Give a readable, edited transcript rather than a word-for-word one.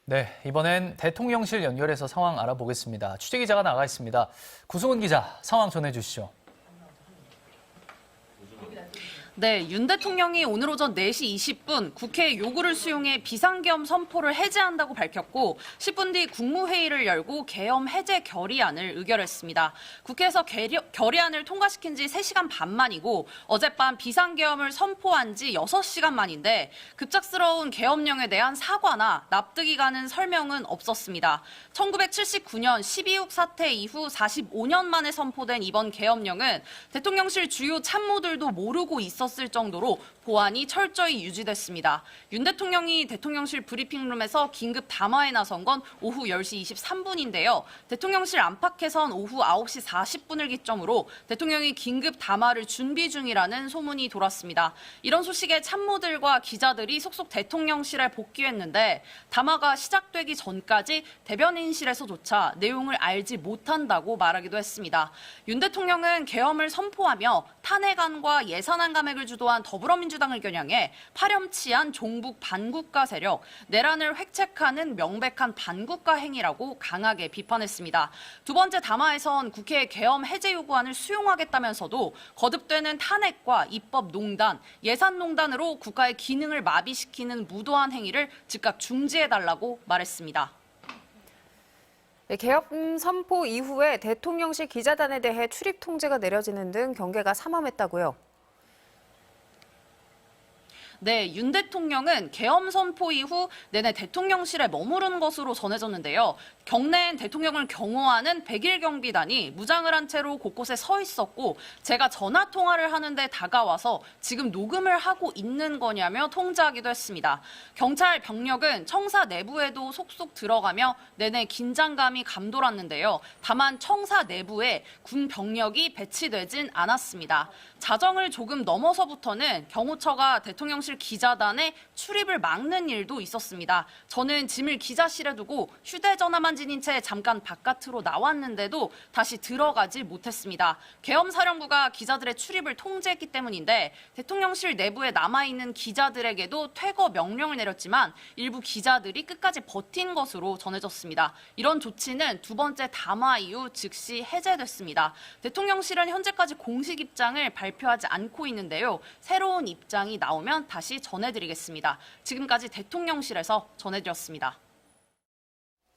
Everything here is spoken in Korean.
네, 이번엔 대통령실 연결해서 상황 알아보겠습니다. 취재기자가 나가 있습니다. 구승훈 기자, 상황 전해주시죠. 네, 윤 대통령이 오늘 오전 4시 20분 국회 요구를 수용해 비상계엄 선포를 해제한다고 밝혔고 10분 뒤 국무회의를 열고 계엄 해제 결의안을 의결했습니다. 국회에서 결의안을 통과시킨 지 3시간 반 만이고 어젯밤 비상계엄을 선포한 지 6시간 만인데 급작스러운 계엄령에 대한 사과나 납득이 가는 설명은 없었습니다. 1979년 12.6 사태 이후 45년 만에 선포된 이번 계엄령은 대통령실 주요 참모들도 모르고 있었을 정도로 보안이 철저히 유지됐습니다. 윤 대통령이 대통령실 브리핑룸에서 긴급 담화에 나선 건 오후 10시 23분인데요. 대통령실 안팎에선 오후 9시 40분을 기점으로 대통령이 긴급 담화를 준비 중이라는 소문이 돌았습니다. 이런 소식에 참모들과 기자들이 속속 대통령실에 복귀했는데 담화가 시작되기 전까지 대변인실에서조차 내용을 알지 못한다고 말하기도 했습니다. 윤 대통령은 계엄을 선포하며 탄핵안과 예산안 감액을 주도한 더불어민주당을 겨냥해 파렴치한 종북 반국가 세력, 내란을 획책하는 명백한 반국가 행위라고 강하게 비판했습니다. 두 번째 담화에선 국회 계엄 해제 요구안을 수용하겠다면서도 거듭되는 탄핵과 입법농단, 예산농단으로 국가의 기능을 마비시키는 무도한 행위를 즉각 중지해달라고 말했습니다. 계엄 선포 이후에 대통령실 기자단에 대해 출입 통제가 내려지는 등 경계가 삼엄했다고요. 네, 윤 대통령은 계엄 선포 이후 내내 대통령실에 머무른 것으로 전해졌는데요. 경내엔 대통령을 경호하는 100일 경비단이 무장을 한 채로 곳곳에 서 있었고 제가 전화 통화를 하는데 다가와서 지금 녹음을 하고 있는 거냐며 통제하기도 했습니다. 경찰 병력은 청사 내부에도 속속 들어가며 내내 긴장감이 감돌았는데요. 다만 청사 내부에 군 병력이 배치되진 않았습니다. 자정을 조금 넘어서부터는 경호처가 대통령실 기자단의 출입을 막는 일도 있었습니다. 저는 짐을 기자실에 두고 휴대전화만 지닌 채 잠깐 바깥으로 나왔는데도 다시 들어가지 못했습니다. 계엄사령부가 기자들의 출입을 통제했기 때문인데 대통령실 내부에 남아있는 기자들에게도 퇴거 명령을 내렸지만 일부 기자들이 끝까지 버틴 것으로 전해졌습니다. 이런 조치는 두 번째 담화 이후 즉시 해제됐습니다. 대통령실은 현재까지 공식 입장을 발표하지 않고 있는데요. 새로운 입장이 나오면 다시 전해드리겠습니다. 지금까지 대통령실에서 전해드렸습니다.